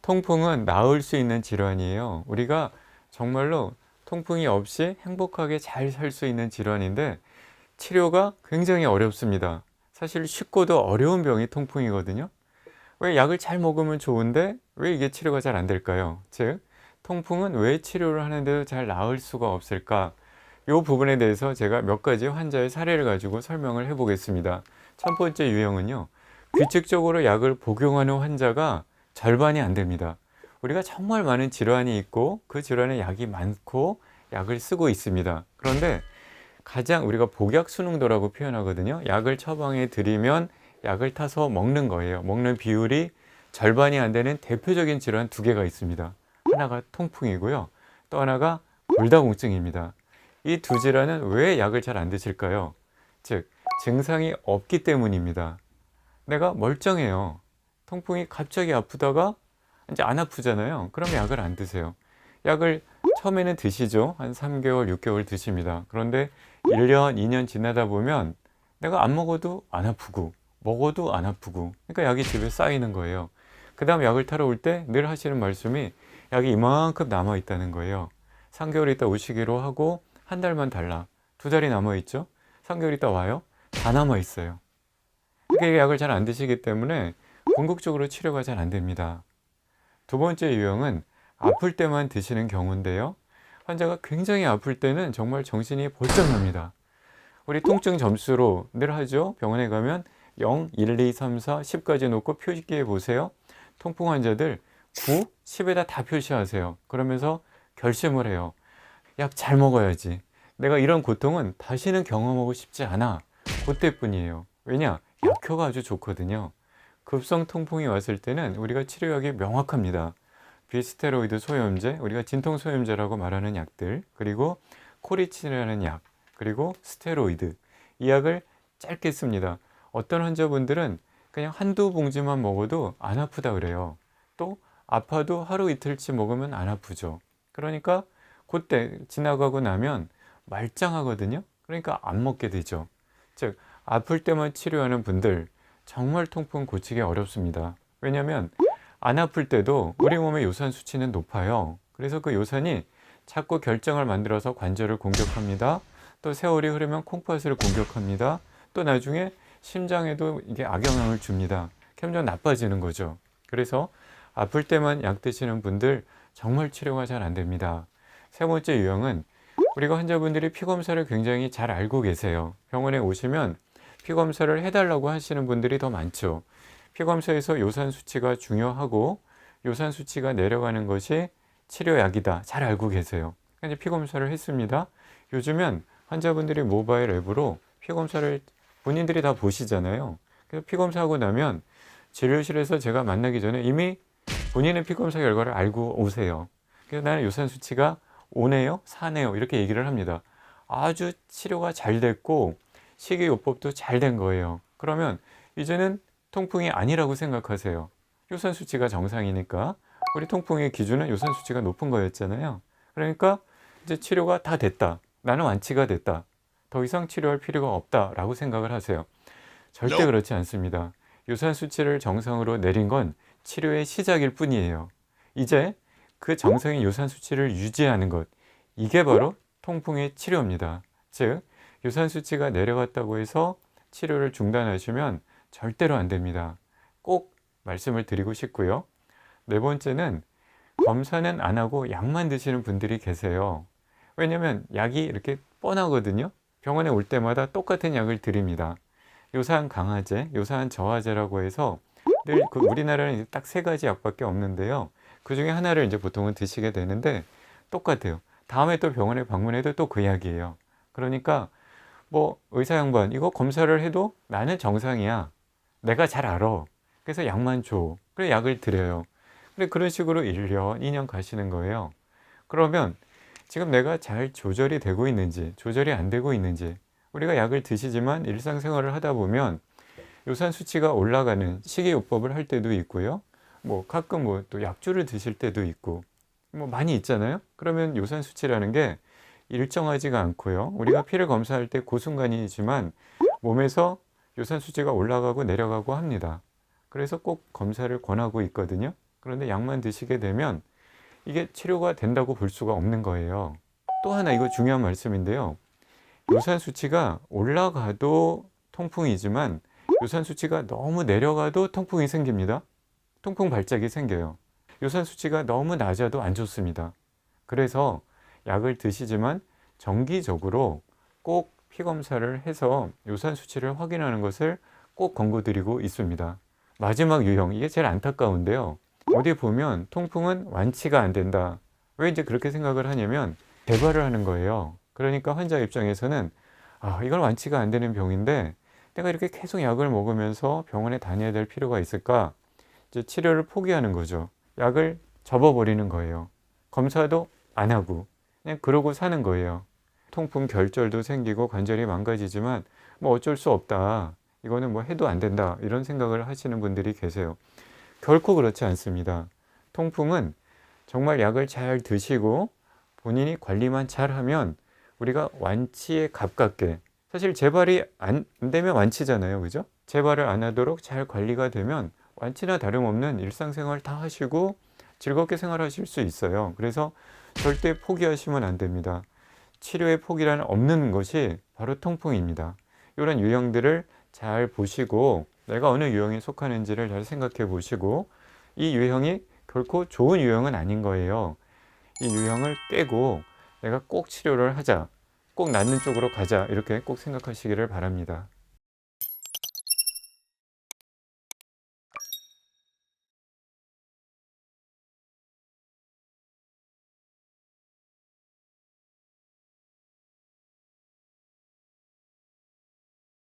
통풍은 나을 수 있는 질환이에요. 우리가 정말로 통풍이 없이 행복하게 잘 살 수 있는 질환인데 치료가 굉장히 어렵습니다. 사실 쉽고도 어려운 병이 통풍이거든요. 왜 약을 잘 먹으면 좋은데 왜 이게 치료가 잘 안 될까요? 즉, 통풍은 왜 치료를 하는데도 잘 나을 수가 없을까? 이 부분에 대해서 제가 몇 가지 환자의 사례를 가지고 설명을 해보겠습니다. 첫 번째 유형은요, 규칙적으로 약을 복용하는 환자가 절반이 안 됩니다. 우리가 정말 많은 질환이 있고 그 질환에 약이 많고 약을 쓰고 있습니다. 그런데 가장 우리가 복약 순응도라고 표현하거든요. 약을 처방해 드리면 약을 타서 먹는 거예요. 먹는 비율이 절반이 안 되는 대표적인 질환 두 개가 있습니다. 하나가 통풍이고요. 또 하나가 골다공증입니다. 이 두 질환은 왜 약을 잘 안 드실까요? 즉, 증상이 없기 때문입니다. 내가 멀쩡해요. 통풍이 갑자기 아프다가 이제 안 아프잖아요. 그럼 약을 안 드세요. 약을 처음에는 드시죠. 한 3개월, 6개월 드십니다. 그런데 1년, 2년 지나다 보면 내가 안 먹어도 안 아프고 먹어도 안 아프고, 그러니까 약이 집에 쌓이는 거예요. 그 다음 약을 타러 올 때 늘 하시는 말씀이 약이 이만큼 남아 있다는 거예요. 3개월 있다 오시기로 하고 한 달만 달라. 2달이 남아 있죠. 3개월 있다 와요. 다 남아 있어요. 그러니까 약을 잘 안 드시기 때문에 궁극적으로 치료가 잘 안 됩니다. 두 번째 유형은 아플 때만 드시는 경우인데요. 환자가 굉장히 아플 때는 정말 정신이 벌쩍 납니다. 우리 통증 점수로 늘 하죠. 병원에 가면 0, 1, 2, 3, 4, 10까지 놓고 표시기에 보세요. 통풍 환자들 9, 10에다 다 표시하세요. 그러면서 결심을 해요. 약 잘 먹어야지. 내가 이런 고통은 다시는 경험하고 싶지 않아. 그때뿐이에요. 왜냐? 약효가 아주 좋거든요. 급성 통풍이 왔을 때는 우리가 치료약이 명확합니다. 비스테로이드 소염제, 우리가 진통 소염제라고 말하는 약들, 그리고 코리친이라는 약, 그리고 스테로이드. 이 약을 짧게 씁니다. 어떤 환자분들은 그냥 한두 봉지만 먹어도 안 아프다 그래요. 또 아파도 하루 이틀치 먹으면 안 아프죠. 그러니까 그때 지나가고 나면 말짱하거든요. 그러니까 안 먹게 되죠. 즉, 아플 때만 치료하는 분들 정말 통풍 고치기 어렵습니다. 왜냐하면 안 아플 때도 우리 몸의 요산 수치는 높아요. 그래서 그 요산이 자꾸 결정을 만들어서 관절을 공격합니다. 또 세월이 흐르면 콩팥을 공격합니다. 또 나중에 심장에도 이게 악영향을 줍니다. 점점 나빠지는 거죠. 그래서 아플 때만 약 드시는 분들 정말 치료가 잘 안 됩니다. 세 번째 유형은 우리가 환자분들이 피검사를 굉장히 잘 알고 계세요. 병원에 오시면 피검사를 해달라고 하시는 분들이 더 많죠. 피검사에서 요산 수치가 중요하고 요산 수치가 내려가는 것이 치료약이다. 잘 알고 계세요. 이제 피검사를 했습니다. 요즘은 환자분들이 모바일 앱으로 피검사를 본인들이 다 보시잖아요. 그래서 피검사하고 나면 진료실에서 제가 만나기 전에 이미 본인의 피검사 결과를 알고 오세요. 그래서 나는 요산 수치가 5네요, 4네요 이렇게 얘기를 합니다. 아주 치료가 잘 됐고 식이요법도 잘 된 거예요. 그러면 이제는 통풍이 아니라고 생각하세요. 요산 수치가 정상이니까. 우리 통풍의 기준은 요산 수치가 높은 거였잖아요. 그러니까 이제 치료가 다 됐다. 나는 완치가 됐다. 더 이상 치료할 필요가 없다라고 생각을 하세요. 절대 그렇지 않습니다. 요산 수치를 정상으로 내린 건 치료의 시작일 뿐이에요. 이제 그 정상인 요산 수치를 유지하는 것, 이게 바로 통풍의 치료입니다. 즉, 요산 수치가 내려갔다고 해서 치료를 중단하시면 절대로 안 됩니다. 꼭 말씀을 드리고 싶고요. 네 번째는 검사는 안 하고 약만 드시는 분들이 계세요. 왜냐면 약이 이렇게 뻔하거든요. 병원에 올 때마다 똑같은 약을 드립니다. 요산 강화제, 요산 저하제라고 해서 늘 우리나라는 딱 3가지 약밖에 없는데요. 그 중에 하나를 이제 보통은 드시게 되는데 똑같아요. 다음에 또 병원에 방문해도 또 그 약이에요. 그러니까 뭐 의사 양반 이거 검사를 해도 나는 정상이야. 내가 잘 알아. 그래서 약만 줘. 그래 약을 드려요. 그래 그런 식으로 1년, 2년 가시는 거예요. 그러면 지금 내가 잘 조절이 되고 있는지, 조절이 안 되고 있는지, 우리가 약을 드시지만 일상생활을 하다 보면 요산 수치가 올라가는 식이요법을 할 때도 있고요. 뭐 가끔 뭐 또 약주를 드실 때도 있고 뭐 많이 있잖아요. 그러면 요산 수치라는 게 일정하지가 않고요. 우리가 피를 검사할 때 그 순간이지만 몸에서 요산 수치가 올라가고 내려가고 합니다. 그래서 꼭 검사를 권하고 있거든요. 그런데 약만 드시게 되면 이게 치료가 된다고 볼 수가 없는 거예요. 또 하나 이거 중요한 말씀인데요. 요산 수치가 올라가도 통풍이지만 요산 수치가 너무 내려가도 통풍이 생깁니다. 통풍 발작이 생겨요. 요산 수치가 너무 낮아도 안 좋습니다. 그래서 약을 드시지만 정기적으로 꼭 피검사를 해서 요산 수치를 확인하는 것을 꼭 권고드리고 있습니다. 마지막 유형, 이게 제일 안타까운데요. 어디 보면 통풍은 완치가 안 된다. 왜 이제 그렇게 생각을 하냐면 재발을 하는 거예요. 그러니까 환자 입장에서는 이건 완치가 안 되는 병인데 내가 이렇게 계속 약을 먹으면서 병원에 다녀야 될 필요가 있을까? 이제 치료를 포기하는 거죠. 약을 접어버리는 거예요. 검사도 안 하고 그냥 그러고 사는 거예요. 통풍 결절도 생기고 관절이 망가지지만 뭐 어쩔 수 없다. 이거는 뭐 해도 안 된다. 이런 생각을 하시는 분들이 계세요. 결코 그렇지 않습니다. 통풍은 정말 약을 잘 드시고 본인이 관리만 잘하면 우리가 완치에 가깝게, 사실 재발이 안 되면 완치잖아요. 그죠? 재발을 안 하도록 잘 관리가 되면 완치나 다름없는 일상생활 다 하시고 즐겁게 생활하실 수 있어요. 그래서 절대 포기하시면 안 됩니다. 치료의 포기란 없는 것이 바로 통풍입니다. 이런 유형들을 잘 보시고 내가 어느 유형에 속하는지를 잘 생각해 보시고 이 유형이 결코 좋은 유형은 아닌 거예요. 이 유형을 깨고 내가 꼭 치료를 하자, 꼭 낫는 쪽으로 가자, 이렇게 꼭 생각하시기를 바랍니다.